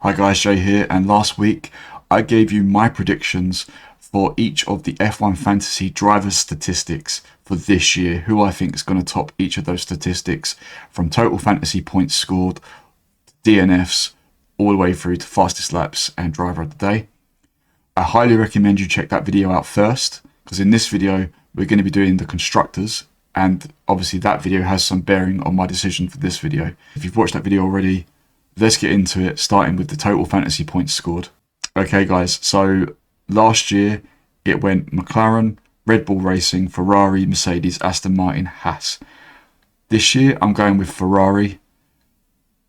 Hi guys, Jay here, and last week I gave you my predictions for each of the F1 Fantasy driver statistics for this year, who I think is going to top each of those statistics from total fantasy points scored, DNFs, all the way through to fastest laps and driver of the day. I highly recommend you check that video out first, because in this video we're going to be doing the constructors, and obviously that video has some bearing on my decision for this video. If you've watched that video already, let's get into it, starting with the total fantasy points scored. Okay guys, so last year it went McLaren, Red Bull Racing, Ferrari, Mercedes, Aston Martin, HAAS. This year I'm going with Ferrari.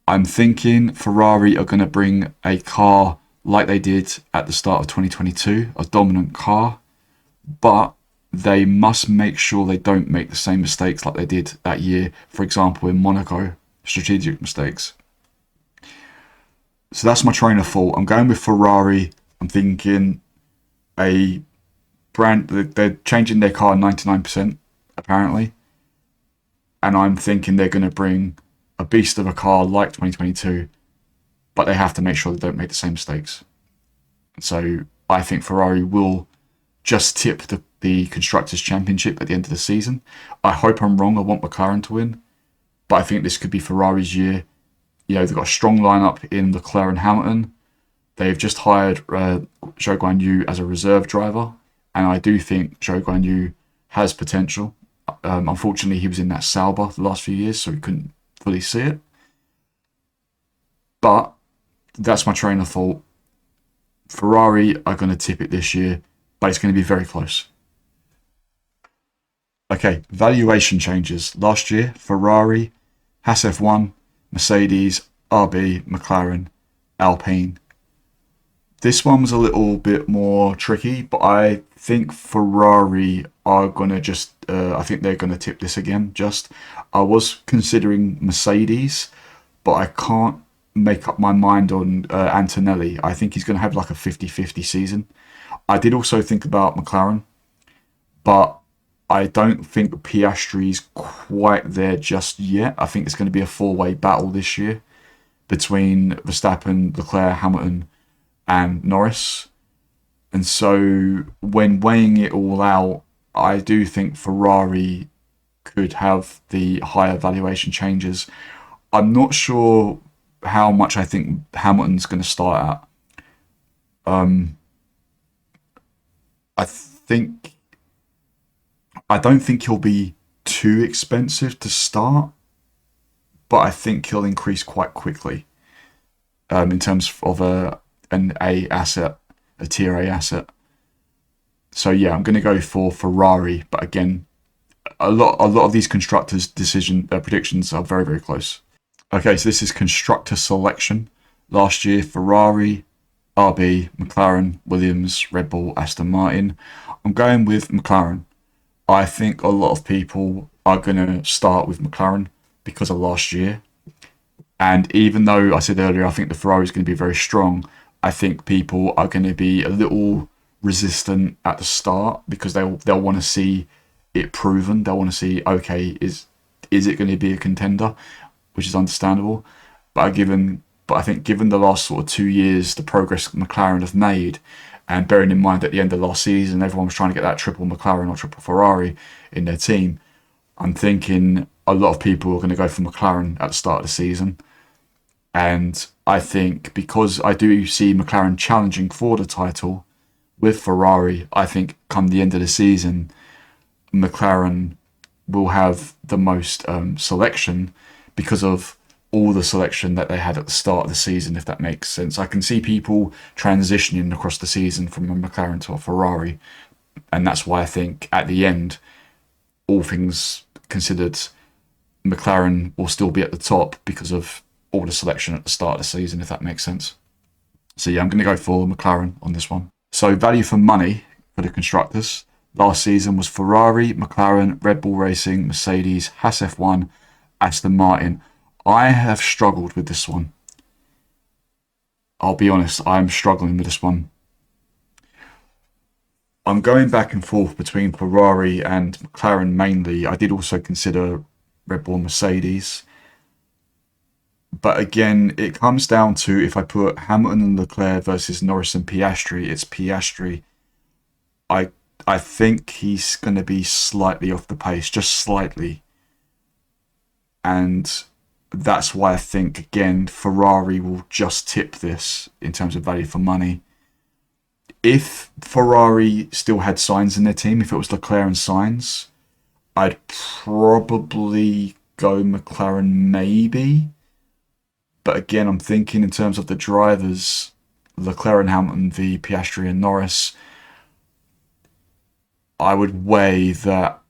I'm thinking Ferrari are going to bring a car like they did at the start of 2022, a dominant car, but they must make sure they don't make the same mistakes like they did that year, for example in Monaco, strategic mistakes. So that's my train of thought. I'm going with Ferrari. I'm thinking a brand, they're changing their car 99% apparently, and I'm thinking they're going to bring a beast of a car like 2022, but they have to make sure they don't make the same mistakes. So I think Ferrari will just tip the Constructors Championship at the end of the season. I hope I'm wrong. I want McLaren to win, but I think this could be Ferrari's year. You know, they've got a strong lineup in Leclerc and Hamilton. They've just hired Zhou Guanyu as a reserve driver, and I do think Zhou Guanyu has potential. Unfortunately, he was in that Sauber the last few years, so we couldn't fully see it. But that's my train of thought. Ferrari are going to tip it this year, but it's going to be very close. Okay, valuation changes. Last year, Ferrari, HAAS F1, Mercedes, RB, McLaren, Alpine. This one was a little bit more tricky, but I think Ferrari are going to just, I think they're going to tip this again. I was considering Mercedes, but I can't make up my mind on Antonelli. I think he's going to have like a 50-50 season. I did also think about McLaren, but I don't think Piastri's quite there just yet. I think it's going to be a four-way battle this year between Verstappen, Leclerc, Hamilton, and Norris. And so when weighing it all out, I do think Ferrari could have the higher valuation changes. I'm not sure how much I think Hamilton's going to start at. I don't think he'll be too expensive to start, but I think he'll increase quite quickly in terms of an A asset, a tier A asset. So yeah, I'm going to go for Ferrari, but again, a lot of these constructors' predictions are very, very close. Okay, so this is Constructor Selection. Last year, Ferrari, RB, McLaren, Williams, Red Bull, Aston Martin. I'm going with McLaren. I think a lot of people are going to start with McLaren because of last year. And even though I said earlier, I think the Ferrari is going to be very strong, I think people are going to be a little resistant at the start because they'll want to see it proven. They'll want to see, okay, is it going to be a contender, which is understandable. But I think given the last sort of 2 years, the progress McLaren have made, and bearing in mind at the end of last season, everyone was trying to get that triple McLaren or triple Ferrari in their team, I'm thinking a lot of people are going to go for McLaren at the start of the season. And I think because I do see McLaren challenging for the title with Ferrari, I think come the end of the season, McLaren will have the most selection because of all the selection that they had at the start of the season, if that makes sense. I can see people transitioning across the season from a McLaren to a Ferrari, and that's why I think at the end, all things considered, McLaren will still be at the top because of all the selection at the start of the season, if that makes sense. So yeah, I'm going to go for McLaren on this one. So value for money for the constructors last season was Ferrari, McLaren, Red Bull Racing, Mercedes, HAAS F1, Aston Martin. I have struggled with this one. I'll be honest, I'm struggling with this one. I'm going back and forth between Ferrari and McLaren mainly. I did also consider Red Bull and Mercedes. But again, it comes down to if I put Hamilton and Leclerc versus Norris and Piastri, it's Piastri. I I think he's going to be slightly off the pace, just slightly. And that's why I think, again, Ferrari will just tip this in terms of value for money. If Ferrari still had Sainz in their team, if it was Leclerc and Sainz, I'd probably go McLaren maybe. But again, I'm thinking in terms of the drivers, Leclerc and Hamilton v Piastri and Norris, I would weigh that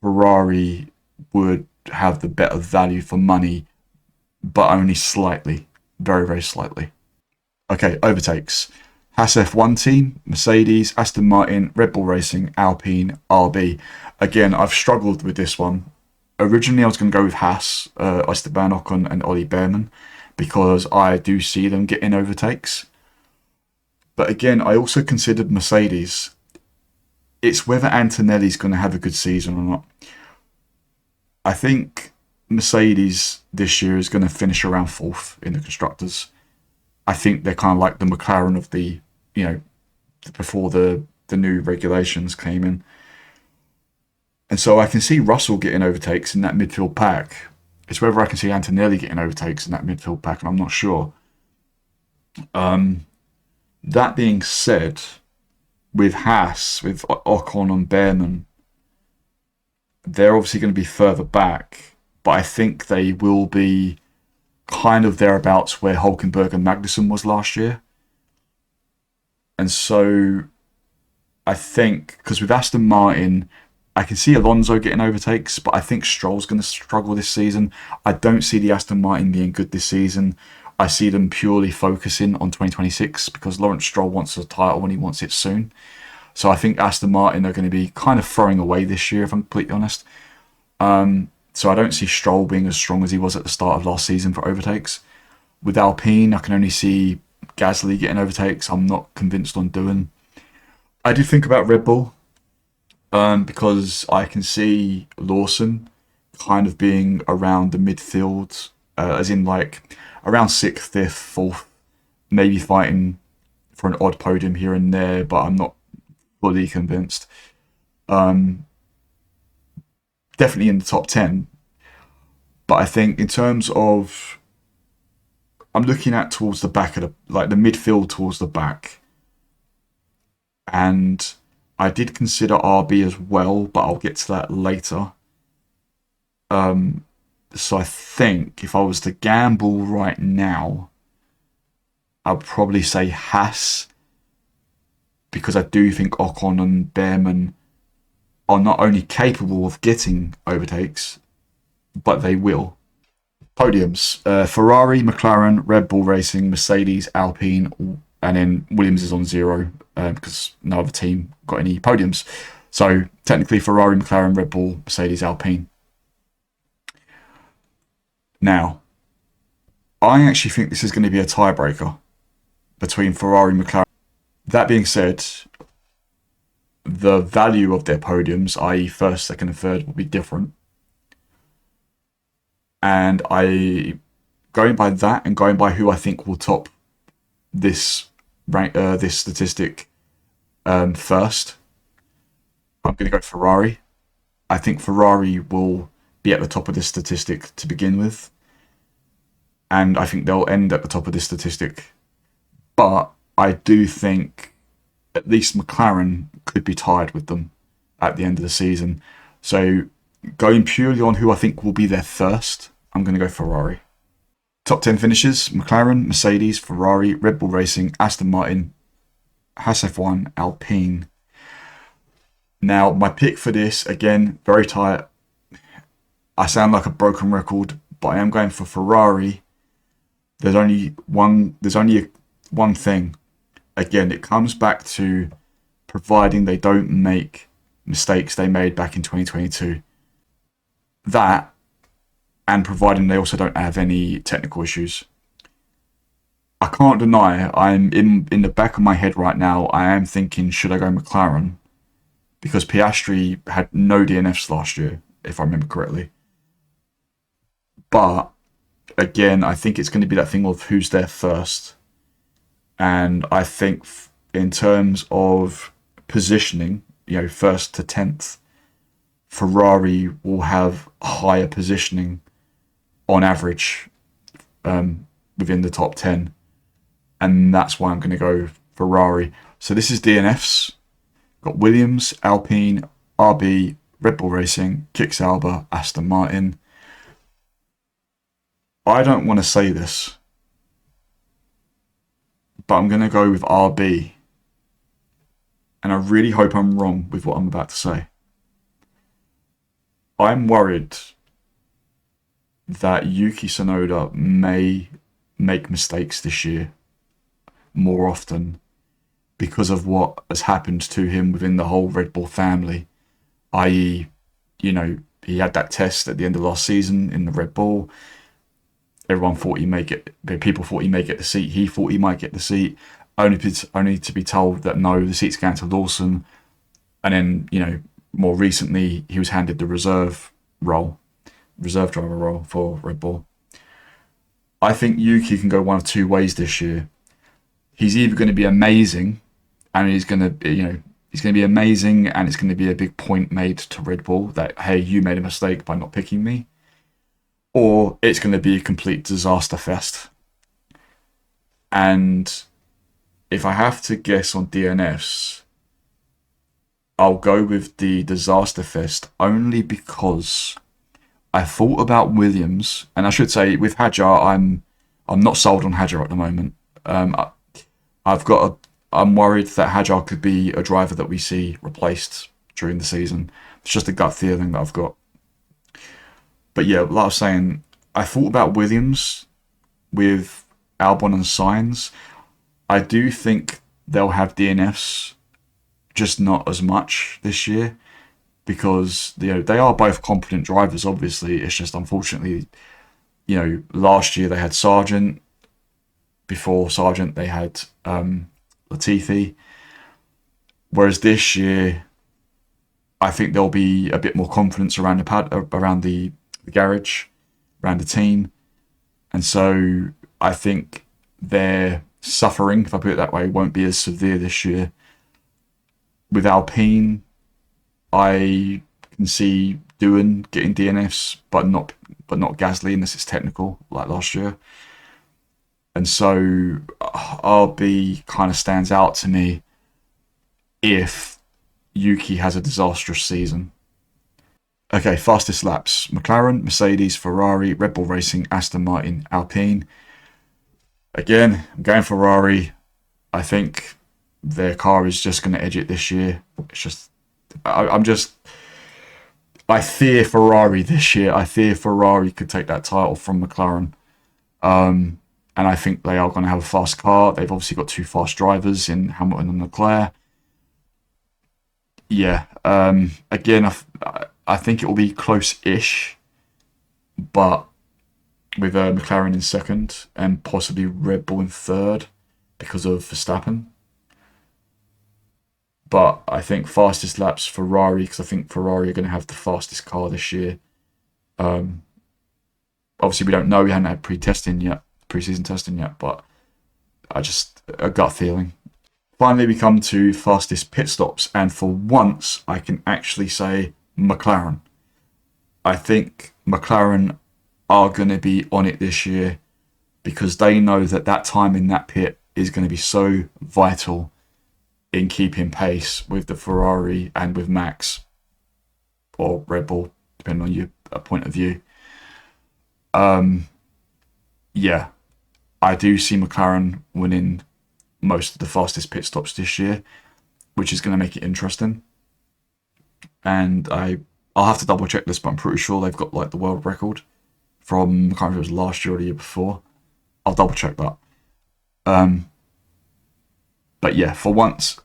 Ferrari would have the better value for money, but only slightly. Very, very slightly. Okay, overtakes. HAAS F1 team, Mercedes, Aston Martin, Red Bull Racing, Alpine, RB. Again, I've struggled with this one. Originally, I was going to go with HAAS, Esteban Ocon and Ollie Behrman, because I do see them getting overtakes. But again, I also considered Mercedes. It's whether Antonelli's going to have a good season or not. I think Mercedes this year is going to finish around 4th in the Constructors. I think they're kind of like the McLaren of the, before the new regulations came in. And so I can see Russell getting overtakes in that midfield pack. It's whether I can see Antonelli getting overtakes in that midfield pack, and I'm not sure. That being said, with HAAS, with Ocon and Behrman, they're obviously going to be further back, but I think they will be kind of thereabouts where Hülkenberg and Magnussen was last year. And so I think, because with Aston Martin, I can see Alonso getting overtakes, but I think Stroll's going to struggle this season. I don't see the Aston Martin being good this season. I see them purely focusing on 2026 because Lawrence Stroll wants a title and he wants it soon. So I think Aston Martin are going to be kind of throwing away this year, if I'm completely honest. So I don't see Stroll being as strong as he was at the start of last season for overtakes. With Alpine, I can only see Gasly getting overtakes. I'm not convinced on doing. I do think about Red Bull because I can see Lawson kind of being around the midfield, as in like around 6th, 5th, 4th, maybe fighting for an odd podium here and there, but I'm not fully convinced. Definitely in the top 10. But I think in terms of, I'm looking at towards the back of the midfield towards the back. And I did consider RB as well, but I'll get to that later. So I think if I was to gamble right now, I'd probably say HAAS, because I do think Ocon and Behrman are not only capable of getting overtakes, but they will. Podiums. Ferrari, McLaren, Red Bull Racing, Mercedes, Alpine, and then Williams is on 0 because no other team got any podiums. So technically Ferrari, McLaren, Red Bull, Mercedes, Alpine. Now, I actually think this is going to be a tiebreaker between Ferrari and McLaren. That being said, the value of their podiums, i.e. first, second, and third, will be different. And going by that and going by who I think will top this this statistic first, I'm going to go Ferrari. I think Ferrari will be at the top of this statistic to begin with, and I think they'll end at the top of this statistic. But I do think at least McLaren could be tied with them at the end of the season. So going purely on who I think will be there first, I'm going to go Ferrari. Top 10 finishes: McLaren, Mercedes, Ferrari, Red Bull Racing, Aston Martin, HAAS F1, Alpine. Now, my pick for this, again, very tight. I sound like a broken record, but I am going for Ferrari. There's only one thing. Again, it comes back to providing they don't make mistakes they made back in 2022. That, and providing they also don't have any technical issues. I can't deny, I'm in the back of my head right now, I am thinking, should I go McLaren? Because Piastri had no DNFs last year, if I remember correctly. But again, I think it's going to be that thing of who's there first. And I think in terms of positioning, first to 10th, Ferrari will have higher positioning on average within the top 10. And that's why I'm going to go Ferrari. So this is DNFs. Got Williams, Alpine, RB, Red Bull Racing, Sauber, Aston Martin. I don't want to say this, but I'm going to go with RB. And I really hope I'm wrong with what I'm about to say. I'm worried that Yuki Tsunoda may make mistakes this year more often because of what has happened to him within the whole Red Bull family, i.e., he had that test at the end of last season in the Red Bull. Everyone thought people thought he may get the seat. He thought he might get the seat, only to be told that no, the seat's going to Lawson. And then, more recently, he was handed the reserve driver role for Red Bull. I think Yuki can go one of two ways this year. He's either going to be amazing, and he's going to be amazing, and it's going to be a big point made to Red Bull that, hey, you made a mistake by not picking me, or it's going to be a complete disaster fest. And if I have to guess on DNFs, I'll go with the disaster fest only because I thought about Williams, and I should say with Hadjar, I'm not sold on Hadjar at the moment. I'm worried that Hadjar could be a driver that we see replaced during the season. It's just a gut feeling that I've got. But yeah, like I was saying, I thought about Williams with Albon and Sainz. I do think they'll have DNFs, just not as much this year, because they are both competent drivers. Obviously, it's just unfortunately, last year they had Sargent. Before Sargent, they had Latifi. Whereas this year, I think there'll be a bit more confidence around the garage, around the team, and so I think their suffering, if I put it that way, won't be as severe this year. With Alpine, I can see Doohan getting DNFs, but not Gasly unless it's technical like last year. And so RB kind of stands out to me if Yuki has a disastrous season. Okay, fastest laps. McLaren, Mercedes, Ferrari, Red Bull Racing, Aston Martin, Alpine. Again, I'm going Ferrari. I think their car is just going to edge it this year. It's just, I fear Ferrari this year. I fear Ferrari could take that title from McLaren. And I think they are going to have a fast car. They've obviously got two fast drivers in Hamilton and Leclerc. Yeah. Again, I think it will be close-ish, but with McLaren in second and possibly Red Bull in third because of Verstappen. But I think fastest laps Ferrari, because I think Ferrari are going to have the fastest car this year. Obviously, we don't know. We haven't had pre-season testing yet, but a gut feeling. Finally, we come to fastest pit stops, and for once, I can actually say McLaren. I think McLaren are going to be on it this year because they know that time in that pit is going to be so vital in keeping pace with the Ferrari and with Max or Red Bull, depending on your point of view. Yeah, I do see McLaren winning most of the fastest pit stops this year, which is going to make it interesting. And I'll have to double check this, but I'm pretty sure they've got like the world record from, I can't remember if it was last year or the year before. I'll double check that. But yeah, for once,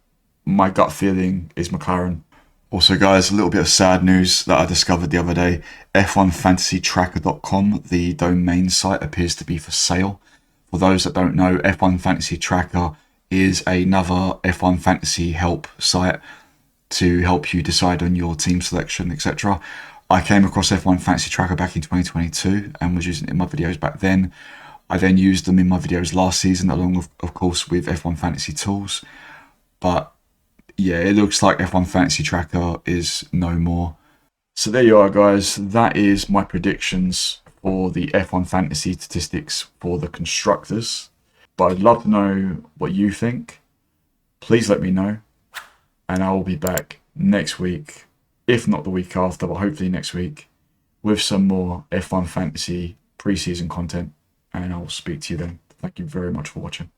my gut feeling is McLaren. Also, guys, a little bit of sad news that I discovered the other day. F1FantasyTracker.com, the domain site, appears to be for sale. For those that don't know, F1 Fantasy Tracker is another F1 Fantasy help site to help you decide on your team selection, etc. I came across F1 Fantasy Tracker back in 2022 and was using it in my videos back then. I then used them in my videos last season, along with, of course, with F1 Fantasy Tools. But yeah, it looks like F1 Fantasy Tracker is no more. So there you are, guys. That is my predictions for the F1 Fantasy Statistics for the Constructors. But I'd love to know what you think. Please let me know. And I will be back next week, if not the week after, but hopefully next week, with some more F1 Fantasy preseason content. And I will speak to you then. Thank you very much for watching.